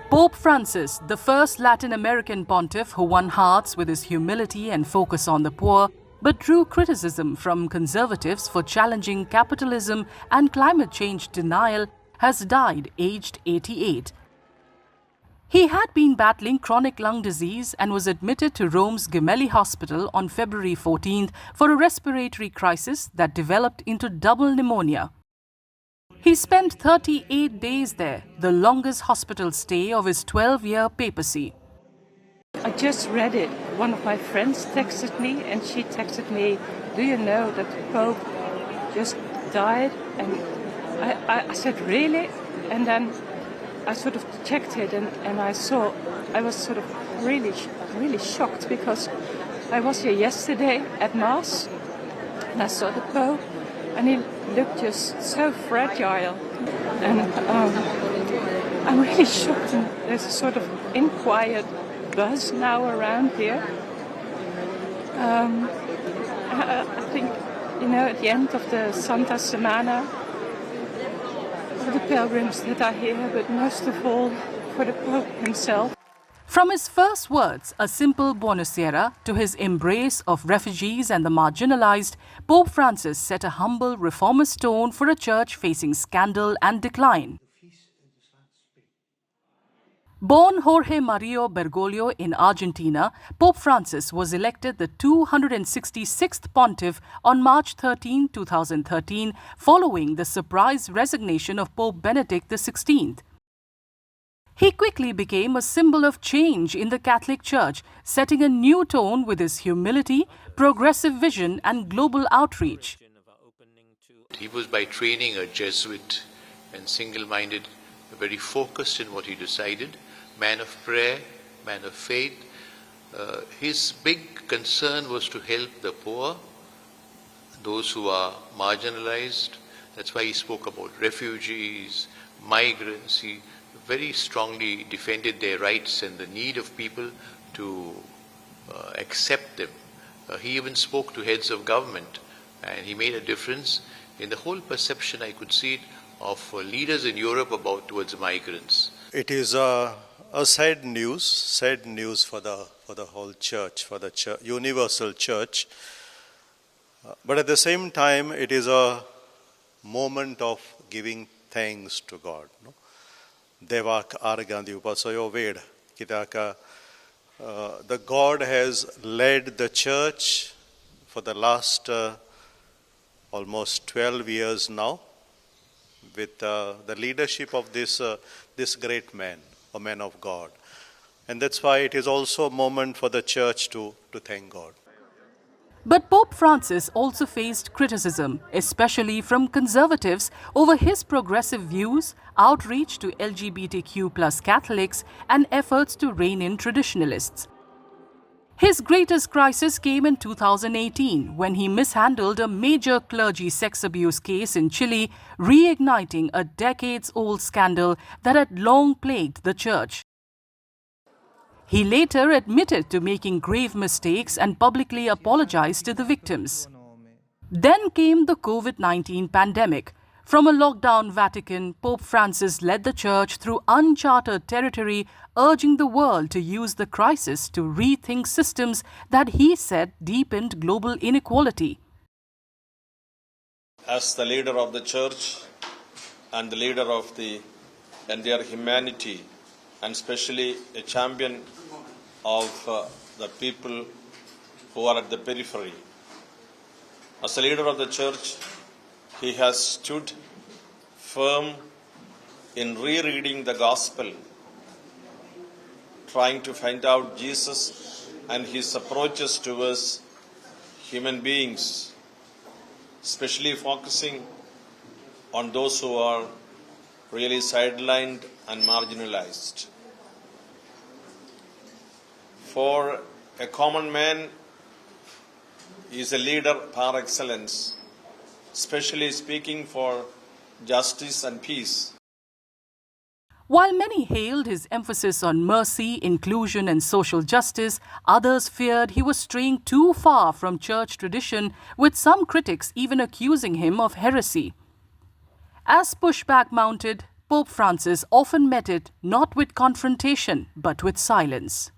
Pope Francis, the first Latin American pontiff who won hearts with his humility and focus on the poor, but drew criticism from conservatives for challenging capitalism and climate change denial, has died aged 88. He had been battling chronic lung disease and was admitted to Rome's Gemelli hospital on February 14th for a respiratory crisis that developed into double pneumonia. He spent 38 days there, the longest hospital stay of his 12-year papacy. I just read it. One of my friends texted me and she texted me, "Do you know that the Pope just died?" And I said, "Really?" And then I sort of checked it and I saw, I was sort of really shocked because I was here yesterday at Mass and I saw the Pope and he looked just so fragile. And I'm really shocked, and there's a sort of inquiet buzz now around here. I think, at the end of the Santa Semana, for the pilgrims that are here, but most of all for the Pope himself. From his first words, a simple buonasera, to his embrace of refugees and the marginalized, Pope Francis set a humble reformist tone for a church facing scandal and decline. Born Jorge Mario Bergoglio in Argentina, Pope Francis was elected the 266th pontiff on March 13, 2013, following the surprise resignation of Pope Benedict XVI. He quickly became a symbol of change in the Catholic Church, setting a new tone with his humility, progressive vision and global outreach. He was by training a Jesuit and single-minded, very focused in what he decided, man of prayer, man of faith. His big concern was to help the poor, those who are marginalized. That's why he spoke about refugees, migrants. He very strongly defended their rights and the need of people to accept them. He even spoke to heads of government, and he made a difference in the whole perception, I could see it, of leaders in Europe towards migrants. It is a sad news for the whole church, for the universal church. But at the same time, it is a moment of giving thanks to God. No? Devak Argandi Upasayo Ved, Kitaka. The God has led the church for the last almost 12 years now with the leadership of this great man, a man of God. And that's why it is also a moment for the church to thank God. But Pope Francis also faced criticism, especially from conservatives, over his progressive views, outreach to LGBTQ+ Catholics, and efforts to rein in traditionalists. His greatest crisis came in 2018 when he mishandled a major clergy sex abuse case in Chile, reigniting a decades-old scandal that had long plagued the church. He later admitted to making grave mistakes and publicly apologized to the victims. Then came the COVID-19 pandemic. From a lockdown Vatican, Pope Francis led the church through uncharted territory, urging the world to use the crisis to rethink systems that he said deepened global inequality. As the leader of the church and the leader of the entire humanity, and especially a champion of the people who are at the periphery. As a leader of the church, he has stood firm in rereading the gospel, trying to find out Jesus and his approaches towards human beings, especially focusing on those who are really sidelined and marginalized. For a common man, he is a leader par excellence, especially speaking for justice and peace. While many hailed his emphasis on mercy, inclusion and social justice, others feared he was straying too far from church tradition, with some critics even accusing him of heresy. As pushback mounted, Pope Francis often met it not with confrontation but with silence.